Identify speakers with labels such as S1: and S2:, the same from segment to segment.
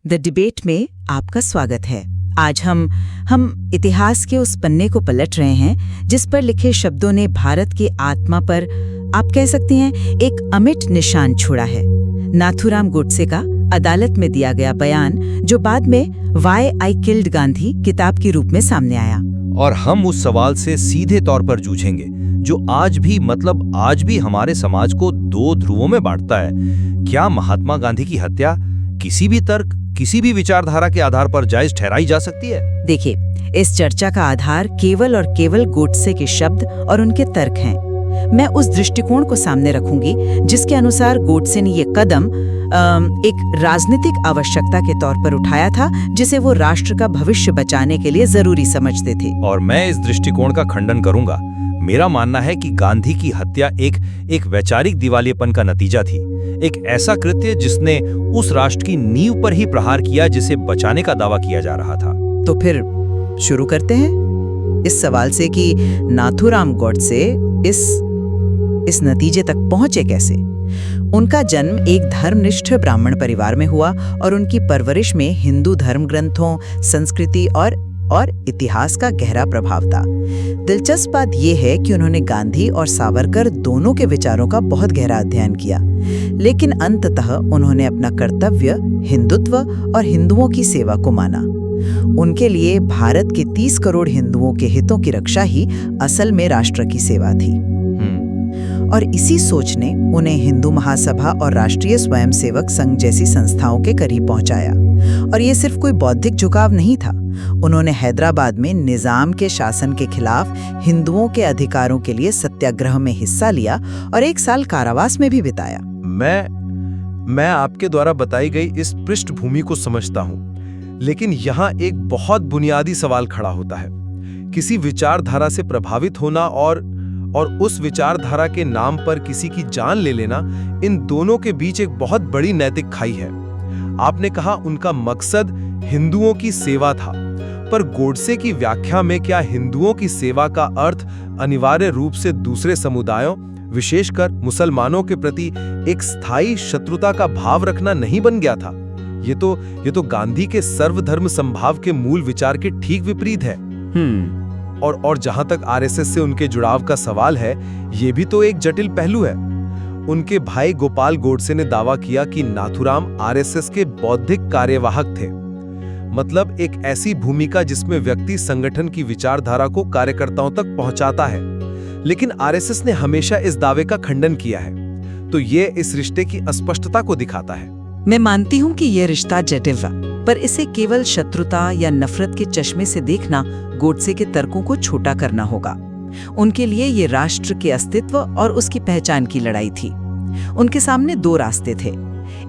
S1: The debate में आपका स्वागत है। आज हम इतिहास के उस पन्ने को पलट रहे हैं जिस पर लिखे शब्दों ने भारत की आत्मा पर, आप कह सकते हैं, एक अमिट निशान छोड़ा है। नाथूराम गोडसे का अदालत में दिया गया बयान, जो बाद में व्हाई आई किल्ड गांधी किताब के रूप में सामने आया।
S2: और हम उस सवाल से सीधे तौर पर जूझेंगे जो आज भी हमारे समाज को दो ध्रुवों में बांटता है। क्या महात्मा गांधी की हत्या किसी भी तर्क, किसी भी विचारधारा के आधार पर जायज ठहराई जा सकती है?
S1: देखिए, इस चर्चा का आधार केवल और केवल गोडसे के शब्द और उनके तर्क हैं। मैं उस दृष्टिकोण को सामने रखूंगी जिसके अनुसार गोडसे ने ये कदम एक राजनीतिक आवश्यकता के तौर पर उठाया था, जिसे वो राष्ट्र का भविष्य बचाने के लिए जरूरी समझते थे।
S2: और मैं इस दृष्टिकोण का खंडन करूंगा। मेरा मानना है कि गांधी की हत्या एक वैचारिक दिवालियेपन का नतीजा थी, एक ऐसा कृत्य जिसने उस राष्ट्र की नींव पर ही प्रहार किया जिसे बचाने का दावा किया जा रहा था।
S1: तो फिर शुरू करते हैं इस सवाल से कि नाथूराम गोडसे इस नतीजे तक पहुंचे कैसे। उनका जन्म एक धर्मनिष्ठ ब्राह्मण परिवार में हुआ और उनकी परवरिश में हिंदू धर्म ग्रंथों, संस्कृति और इतिहास का गहरा प्रभाव था। दिलचस्प बात यह है कि उन्होंने गांधी और सावरकर दोनों के विचारों का बहुत गहरा अध्ययन किया, लेकिन अंततः उन्होंने अपना कर्तव्य हिंदुत्व और हिंदुओं की सेवा को माना। उनके लिए भारत के 30 करोड़ हिंदुओं के हितों की रक्षा ही असल में राष्ट्र की सेवा थी। और इसी सोच ने उन्हें हिंदू महासभा और राष्ट्रीय स्वयंसेवक संघ जैसी संस्थाओं के करीब पहुंचाया। और ये सिर्फ कोई बौद्धिक झुकाव नहीं था। उन्होंने हैदराबाद में निजाम के शासन के खिलाफ हिंदुओं के अधिकारों के लिए सत्याग्रह में हिस्सा लिया और 1 साल कारावास में भी बिताया।
S3: मैं आपके द्वारा बताई गई इस पृष्ठभूमि को समझता हूँ, लेकिन यहाँ एक बहुत बुनियादी सवाल खड़ा होता है। किसी विचारधारा से प्रभावित होना और उस विचारधारा के नाम पर किसी की जान ले लेना, इन दोनों के बीच एक बहुत बड़ी नैतिक खाई है। आपने कहा उनका मकसद हिंदुओं की सेवा था, पर गोडसे की व्याख्या में क्या हिंदुओं की सेवा का अर्थ अनिवार्य रूप से दूसरे समुदायों, विशेषकर मुसलमानों के प्रति एक स्थायी शत्रुता का भाव रखना नहीं बन गया था? ये तो गांधी के सर्वधर्म समभाव के मूल विचार के ठीक विपरीत है। और जहां तक आरएसएस से उनके जुड़ाव का सवाल है, ये भी तो एक जटिल पहलू है। उनके भाई गोपाल गोडसे ने दावा किया कि नाथूराम आरएसएस के बौद्धिक कार्यवाहक थे, मतलब एक ऐसी भूमिका जिसमें व्यक्ति संगठन की विचारधारा को कार्यकर्ताओं तक पहुंचाता है। लेकिन आरएसएस ने हमेशा इस दावे का खंडन किया है, तो ये इस रिश्ते की अस्पष्टता को दिखाता है।
S1: मैं मानती हूँ कि यह रिश्ता जटिल है, पर इसे केवल शत्रुता या नफरत के चश्मे से देखना गोडसे के तर्कों को छोटा करना होगा। उनके लिए ये राष्ट्र के अस्तित्व और उसकी पहचान की लड़ाई थी। उनके सामने 2 रास्ते थे।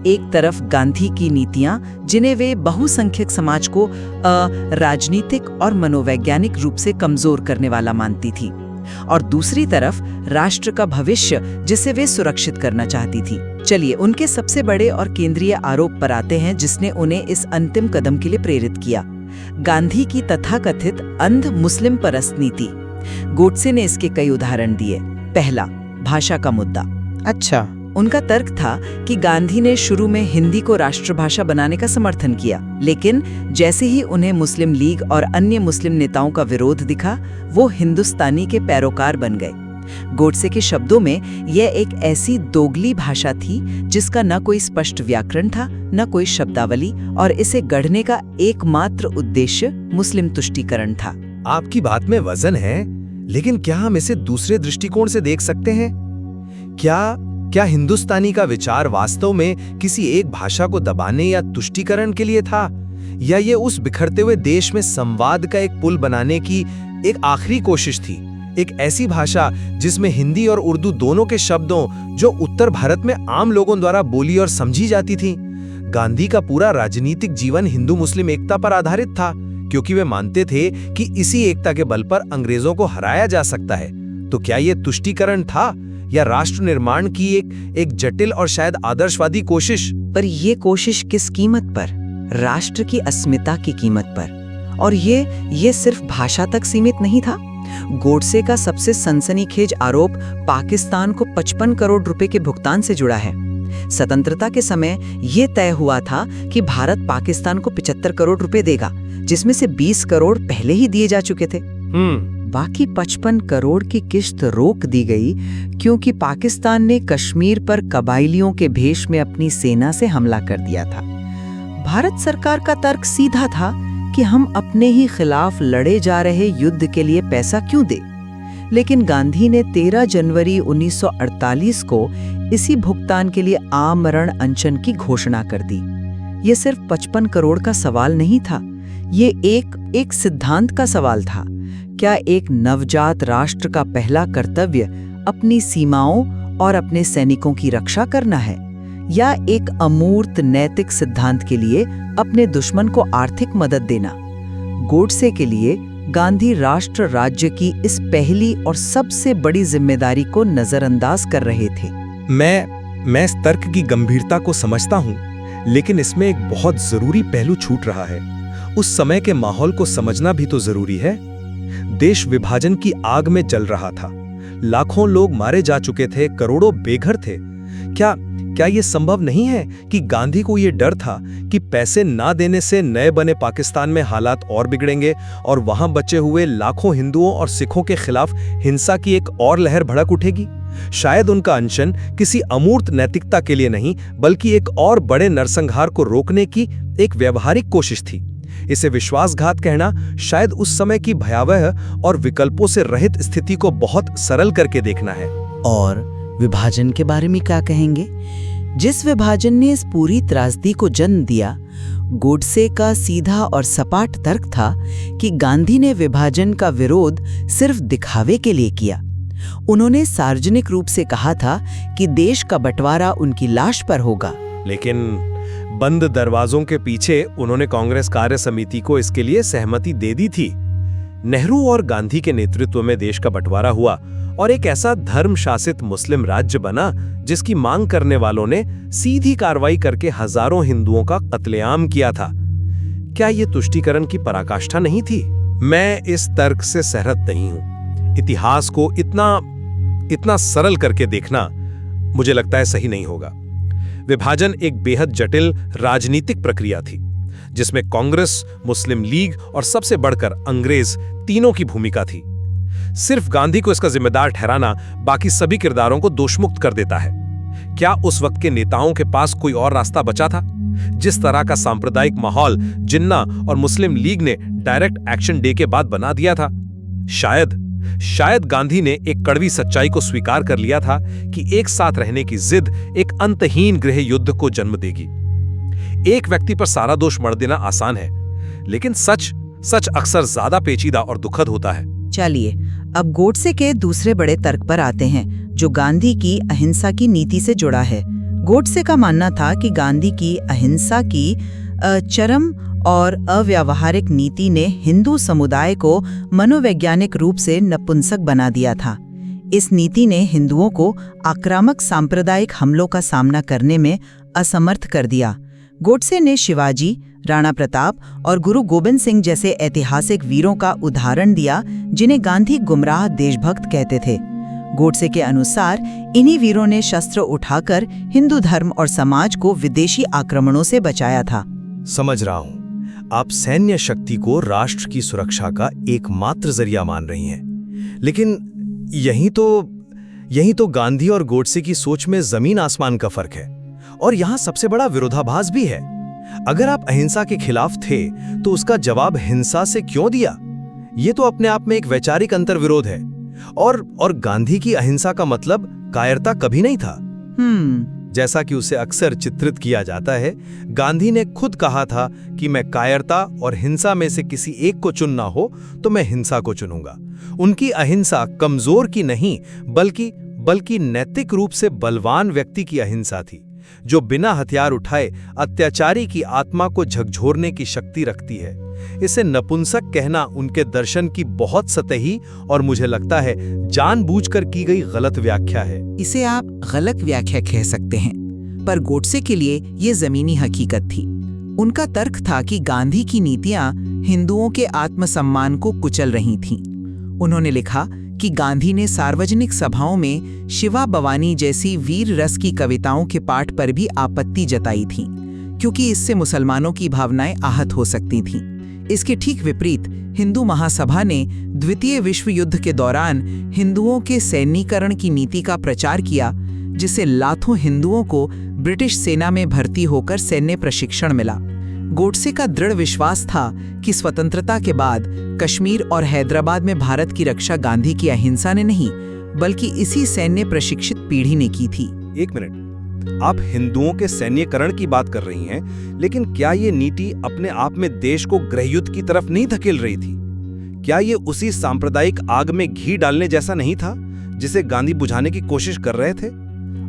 S1: एक तरफ गांधी की नीतियां, जिन्हें वे बहुसंख्यक समाज को राजनीतिक और मनोवैज्ञानिक रूप से कमजोर करने वाला मानती थी, और दूसरी तरफ राष्ट्र का भविष्य, जिसे वे सुरक्षित करना चाहती थी। चलिए उनके सबसे बड़े और केंद्रीय आरोप पर आते हैं, जिसने उन्हें इस अंतिम कदम के लिए प्रेरित किया: गांधी की तथाकथित अंध मुस्लिम परस्त नीति। गोडसे ने इसके कई उदाहरण दिए। पहला, भाषा का मुद्दा।
S4: अच्छा,
S1: उनका तर्क था कि गांधी ने शुरू में हिंदी को राष्ट्रभाषा बनाने का समर्थन किया, लेकिन जैसे ही उन्हें मुस्लिम लीग और अन्य मुस्लिम नेताओं का विरोध दिखा, वो हिंदुस्तानी के पैरोकार बन गए। गोडसे के शब्दों में यह एक ऐसी दोगली भाषा थी जिसका न कोई स्पष्ट व्याकरण था, न कोई शब्दावली, और इसे गढ़ने का एकमात्र उद्देश्य मुस्लिम तुष्टीकरण था।
S3: आपकी बात में वजन है, लेकिन क्या हम इसे दूसरे दृष्टिकोण से देख सकते हैं? क्या हिंदुस्तानी का विचार वास्तव में किसी एक भाषा को दबाने या तुष्टीकरण के लिए था, या ये उस बिखरते हुए देश में संवाद का एक पुल बनाने की एक आखिरी कोशिश थी? एक ऐसी भाषा जिसमें हिंदी और उर्दू दोनों के शब्दों, जो उत्तर भारत में आम लोगों द्वारा बोली और समझी जाती थी। गांधी का पूरा राजनीतिक जीवन हिंदू मुस्लिम एकता पर आधारित था, क्योंकि वे मानते थे कि इसी एकता के बल पर अंग्रेजों को हराया जा सकता है। तो क्या ये तुष्टीकरण था या राष्ट्र निर्माण की एक जटिल और शायद आदर्शवादी कोशिश?
S1: पर ये कोशिश किस कीमत पर? राष्ट्र की अस्मिता की कीमत पर। और ये सिर्फ भाषा तक सीमित नहीं था। गोडसे का सबसे सनसनीखेज आरोप पाकिस्तान को 55 करोड़ रुपए के भुगतान से जुड़ा है। स्वतंत्रता के समय ये तय हुआ था कि भारत पाकिस्तान को 75 करोड़ रुपए देगा, जिसमें से 20 करोड़ पहले ही दिए जा चुके थे। बाकी 55 करोड़ की किश्त रोक दी गई क्योंकि पाकिस्तान ने कश्मीर पर कबायलियों के भेष में अपनी सेना से हमला कर दिया था। भारत सरकार का तर्क सीधा था कि हम अपने ही खिलाफ लड़े जा रहे युद्ध के लिए पैसा क्यों दें। लेकिन गांधी ने 13 जनवरी 1948 को इसी भुगतान के लिए आमरण अनशन की घोषणा कर दी। ये सिर्फ 55 करोड़ का सवाल नहीं था, ये एक सिद्धांत का सवाल था। क्या एक नवजात राष्ट्र का पहला कर्तव्य अपनी सीमाओं और अपने सैनिकों की रक्षा करना है, या एक अमूर्त नैतिक सिद्धांत के लिए अपने दुश्मन को आर्थिक मदद देना? गोडसे के लिए गांधी राष्ट्र राज्य की इस पहली और सबसे बड़ी जिम्मेदारी को नजरअंदाज कर रहे थे।
S3: मैं इस तर्क की गंभीरता को समझता हूं, लेकिन इसमें एक बहुत जरूरी पहलू छूट रहा है। उस समय के माहौल को समझना भी तो जरूरी है। देश विभाजन की आग में जल रहा था, लाखों लोग मारे जा चुके थे, करोड़ों बेघर थे। क्या यह संभव नहीं है कि गांधी को यह डर था कि पैसे ना देने से नए बने पाकिस्तान में हालात और बिगड़ेंगे और वहां बचे हुए लाखों हिंदुओं और सिखों के खिलाफ हिंसा की एक और लहर भड़क उठेगी? शायद उनका अनशन किसी अमूर्त नैतिकता के लिए नहीं, बल्कि एक और बड़े नरसंहार को रोकने की एक व्यवहारिक कोशिश थी। इसे विश्वासघात कहना शायद उस समय की भयावह और विकल्पों से रहित स्थिति को बहुत सरल करके देखना है।
S1: और विभाजन के बारे में क्या कहेंगे? जिस विभाजन ने इस पूरी त्रासदी को जन्म दिया, गोडसे का सीधा और सपाट तर्क था कि गांधी ने विभाजन का विरोध सिर्फ दिखावे के लिए किया। उन्होंने सार्वजनिक रूप से कहा था कि देश का बंटवारा उनकी लाश पर होगा,
S3: लेकिन बंद दरवाजों के पीछे उन्होंने कांग्रेस कार्य समिति को इसके लिए सहमति दे दी थी। नेहरू और गांधी के नेतृत्व में देश का बंटवारा हुआ और एक ऐसा धर्म शासित मुस्लिम राज्य बना जिसकी मांग करने वालों ने सीधी कार्रवाई करके हजारों हिंदुओं का कत्लेआम किया था। क्या यह तुष्टीकरण की पराकाष्ठा नहीं थी? मैं इस तर्क से सहमत नहीं हूं। इतिहास को इतना सरल करके देखना मुझे लगता है सही नहीं होगा। विभाजन एक बेहद जटिल राजनीतिक प्रक्रिया थी, जिसमें कांग्रेस, मुस्लिम लीग और सबसे बढ़कर अंग्रेज तीनों की भूमिका थी। सिर्फ गांधी को इसका जिम्मेदार ठहराना बाकी सभी किरदारों को दोषमुक्त कर देता है। क्या उस वक्त के नेताओं के पास कोई और रास्ता बचा था? जिस तरह का सांप्रदायिक माहौल जिन्ना और मुस्लिम लीग ने डायरेक्ट एक्शन डे के बाद बना दिया था, शायद गांधी ने एक कड़वी सच्चाई को स्वीकार कर लिया था कि एक साथ रहने की जिद एक अंतहीन गृह युद्ध को जन्म देगी। एक व्यक्ति पर सारा दोष मढ़ देना आसान है, लेकिन सच अक्सर ज्यादा पेचीदा और दुखद होता है।
S1: चलिए अब गोडसे के दूसरे बड़े तर्क पर आते हैं, जो गांधी की अहिंसा की नीति से जुड़ा है। गोडसे का मानना था कि गांधी की अहिंसा की चरम और अव्यावहारिक नीति ने हिंदू समुदाय को मनोवैज्ञानिक रूप से नपुंसक बना दिया था। इस नीति ने हिंदुओं को आक्रामक सांप्रदायिक हमलों का सामना करने में असमर्थ कर दिया। गोडसे ने शिवाजी, राणा प्रताप और गुरु गोबिंद सिंह जैसे ऐतिहासिक वीरों का उदाहरण दिया, जिन्हें गांधी गुमराह देशभक्त कहते थे। गोडसे के अनुसार इन्हीं वीरों ने शस्त्र उठाकर हिंदू धर्म और समाज को विदेशी आक्रमणों से बचाया था।
S3: समझ रहा हूं, आप सैन्य शक्ति को राष्ट्र की सुरक्षा का एकमात्र जरिया मान रही हैं, लेकिन यही तो गांधी और गोडसे की सोच में जमीन आसमान का फर्क है। और यहां सबसे बड़ा विरोधाभास भी है। अगर आप अहिंसा के खिलाफ थे तो उसका जवाब हिंसा से क्यों दिया? ये तो अपने आप में एक वैचारिक अंतर्विरोध है। और गांधी की अहिंसा का मतलब कायरता कभी नहीं था। जैसा कि उसे अक्सर चित्रित किया जाता है, गांधी ने खुद कहा था कि मैं कायरता और हिंसा में से किसी एक को चुनना हो तो मैं हिंसा को चुनूंगा। उनकी अहिंसा कमजोर की नहीं, बल्कि नैतिक रूप से बलवान व्यक्ति की अहिंसा थी, जो बिना हथियार उठाए अत्याचारी की आत्मा को झकझोरने की शक्ति रखती है। इसे नपुंसक कहना उनके दर्शन की बहुत सतही और मुझे लगता है जानबूझकर की गई गलत व्याख्या है।
S4: इसे आप गलत व्याख्या कह सकते हैं, पर गोडसे के लिए ये जमीनी हकीकत थी। उनका तर्क था कि गांधी की नीतियां हिंदुओं के आत्मसम्मान को कुचल रही थीं। उन्होंने लिखा कि गांधी ने सार्वजनिक सभाओं में शिवा बवानी जैसी वीर रस की कविताओं के पाठ पर भी आपत्ति जताई थी, क्योंकि इससे मुसलमानों की भावनाएं आहत हो सकती थीं। इसके ठीक विपरीत हिंदू महासभा ने द्वितीय विश्व युद्ध के दौरान हिंदुओं के सैन्यीकरण की नीति का प्रचार किया, जिससे लाखों हिंदुओं को ब्रिटिश सेना में भर्ती होकर सैन्य प्रशिक्षण मिला। गोडसे का दृढ़ विश्वास था कि स्वतंत्रता के बाद कश्मीर और हैदराबाद में भारत की रक्षा गांधी की अहिंसा ने नहीं, बल्कि इसी सैन्य प्रशिक्षित पीढ़ी ने की थी।
S5: एक मिनट, आप हिंदुओं के सैन्यकरण की बात कर रही हैं, लेकिन क्या ये नीति अपने आप में देश को गृहयुद्ध की तरफ नहीं धकेल रही थी? क्या ये उसी सांप्रदायिक आग में घी डालने जैसा नहीं था जिसे गांधी बुझाने की कोशिश कर रहे थे?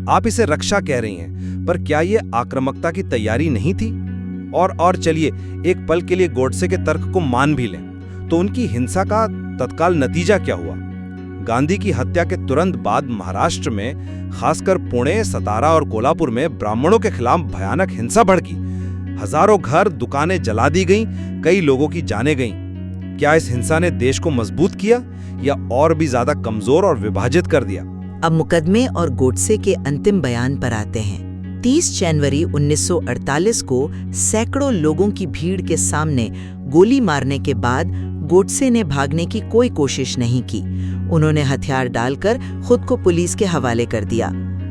S5: आप इसे रक्षा कह रही हैं, पर क्या ये आक्रामकता की तैयारी नहीं थी? और चलिए एक पल के लिए गोडसे के तर्क को मान भी लें, तो उनकी हिंसा का तत्काल नतीजा क्या हुआ? गांधी की हत्या के तुरंत बाद महाराष्ट्र में, खासकर पुणे, सतारा और कोल्हापुर में ब्राह्मणों के खिलाफ भयानक हिंसा भड़की। हजारों घर, दुकानें जला दी गईं, कई लोगों की जानें गईं। क्या इस हिंसा ने देश को मजबूत किया या और भी ज्यादा कमजोर और विभाजित कर दिया?
S1: अब मुकदमे और गोडसे के अंतिम बयान पर आते हैं। 30 जनवरी 1948 को सैकड़ों लोगों की भीड़ के सामने गोली मारने के बाद गोडसे ने भागने की कोई कोशिश नहीं की। उन्होंने हथियार डालकर खुद को पुलिस के हवाले कर दिया।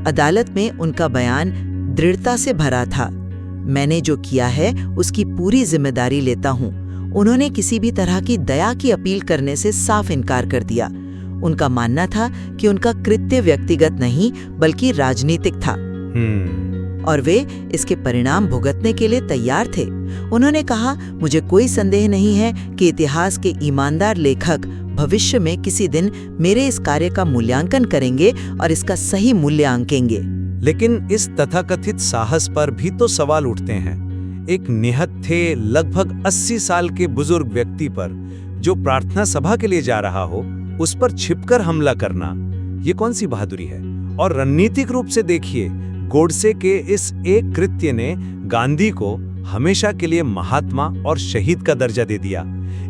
S1: अदालत में उनका बयान दृढ़ता से भरा था। मैंने जो किया है उसकी पूरी जिम्मेदारी लेता हूँ। उन्होंने किसी भी तरह की दया की अपील करने से साफ इनकार कर दिया। उनका मानना था कि उनका कृत्य व्यक्तिगत नहीं बल्कि राजनीतिक था और वे इसके परिणाम भुगतने के लिए तैयार थे। उन्होंने कहा, मुझे कोई संदेह नहीं है कि इतिहास के ईमानदार लेखक भविष्य में किसी दिन मेरे इस कार्य का मूल्यांकन करेंगे और इसका सही मूल्य आंकेंगे।
S3: लेकिन इस तथाकथित साहस पर भी तो सवाल उठते हैं। एक निहत्थे लगभग 80 साल के बुजुर्ग व्यक्ति पर जो प्रार्थना सभा के लिए जा रहा हो, उस पर छिपकर हमला करना, ये कौन सी बहादुरी है? और रणनीतिक रूप से देखिए, गोडसे के इस एक कृत्य ने गांधी को हमेशा के लिए महात्मा और शहीद का दर्जा दे दिया।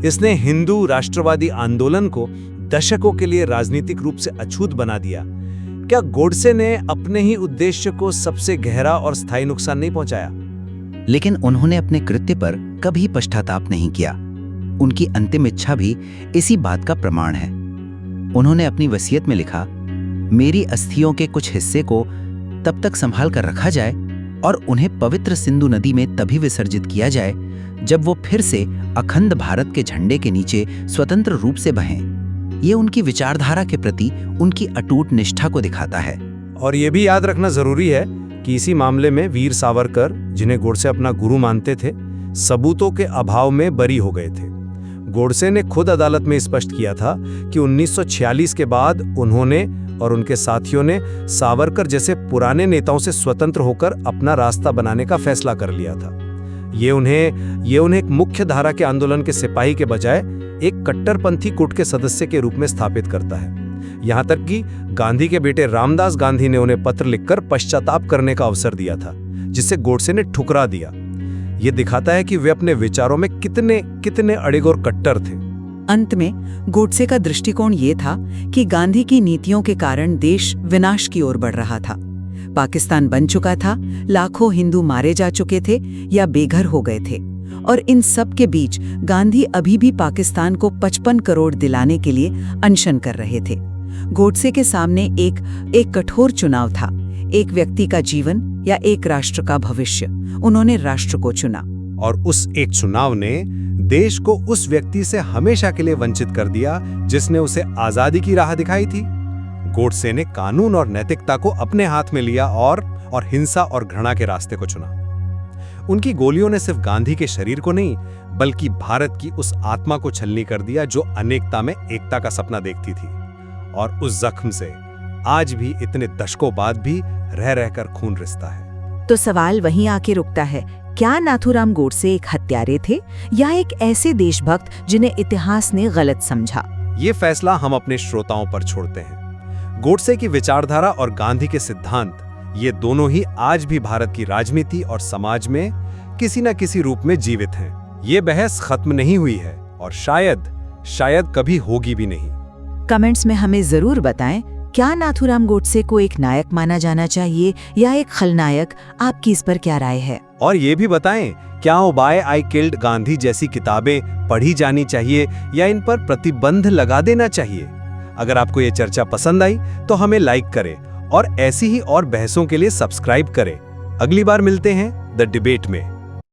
S3: इसने हिंदू राष्ट्रवादी आंदोलन को दशकों के लिए राजनीतिक रूप से अछूत बना दिया। क्या गोडसे ने अपने ही उद्देश्य को सबसे गहरा और स्थायी नुकसान नहीं पहुंचाया?
S6: लेकिन उन्होंने अपने कृत्य पर कभी पश्चाताप नहीं किया। उनकी अंतिम इच्छा भी इसी बात का प्रमाण है। उन्होंने अपनी वसीयत में लिखा, मेरी अस्थियों के कुछ हिस्से को तब तक संभाल कर रखा जाए और उन्हें पवित्र सिंधु नदी में तभी विसर्जित किया जाए जब वो फिर से अखंड भारत के झंडे के नीचे स्वतंत्र रूप से बहें। ये उनकी विचारधारा के प्रति उनकी अटूट निष्ठा को दिखाता है।
S3: और ये भी याद रखना जरूरी है कि इसी मामले में वीर सावरकर, जिन्हें गोडसे अपना गुरु मानते थे, सबूतों के अभाव में बरी हो गए थे। गोडसे ने खुद अदालत में स्पष्ट किया था कि 1946 के बाद उन्होंने और उनके साथियों ने सावरकर जैसे पुराने नेताओं से स्वतंत्र होकर अपना रास्ता बनाने का फैसला कर लिया था। ये उन्हें एक मुख्य धारा के आंदोलन के सिपाही के बजाय एक कट्टरपंथी गुट के सदस्य के रूप में स्थापित करता है। यहाँ तक कि गांधी के बेटे रामदास गांधी ने उन्हें पत्र लिखकर पश्चाताप करने का अवसर दिया था, जिसे गोडसे ने ठुकरा दिया। ये दिखाता है कि वे अपने विचारों में कितने अड़िग और कट्टर थे।
S4: अंत में गोडसे का दृष्टिकोण ये था कि गांधी की नीतियों के कारण देश विनाश की ओर बढ़ रहा था। पाकिस्तान बन चुका था, लाखों हिंदू मारे जा चुके थे या बेघर हो गए थे, और इन सब के बीच गांधी अभी भी पाकिस्तान को 55 करोड़ दिलाने के लिए अनशन कर रहे थे। गोडसे के सामने एक कठोर चुनाव था, एक व्यक्ति का जीवन या एक राष्ट्र का भविष्य। उन्होंने राष्ट्र को चुना,
S3: और उस एक चुनाव ने देश को उस व्यक्ति से हमेशा के लिए वंचित कर दिया जिसने उसे आजादी की राह दिखाई थी। गोडसे ने कानून और नैतिकता को अपने हाथ में लिया और हिंसा और घृणा के रास्ते को चुना। उनकी गोलियों ने सिर्फ गांधी के शरीर को नहीं, बल्कि भारत की उस आत्मा को छलनी कर दिया जो अनेकता में एकता का सपना देखती थी। और उस जख्म से आज भी इतने दशकों बाद भी रह रहकर खून रिसता है।
S7: तो सवाल वहीं आके रुकता है, क्या नाथूराम गोडसे एक हत्यारे थे या एक ऐसे देशभक्त जिन्हें इतिहास ने गलत समझा?
S3: ये फैसला हम अपने श्रोताओं पर छोड़ते हैं। गोडसे की विचारधारा और गांधी के सिद्धांत, ये दोनों ही आज भी भारत की राजनीति और समाज में किसी न किसी रूप में जीवित हैं। ये बहस खत्म नहीं हुई है और शायद कभी होगी भी नहीं।
S7: कमेंट्स में हमें जरूर बताएं, क्या नाथूराम गोडसे को एक नायक माना जाना चाहिए या एक खलनायक? आपकी इस पर क्या राय है?
S5: और ये भी बताएं, क्या व्हाई आई किल्ड गांधी जैसी किताबें पढ़ी जानी चाहिए या इन पर प्रतिबंध लगा देना चाहिए? अगर आपको ये चर्चा पसंद आई तो हमें लाइक करें और ऐसी ही और बहसों के लिए सब्सक्राइब करें। अगली बार मिलते हैं द डिबेट में।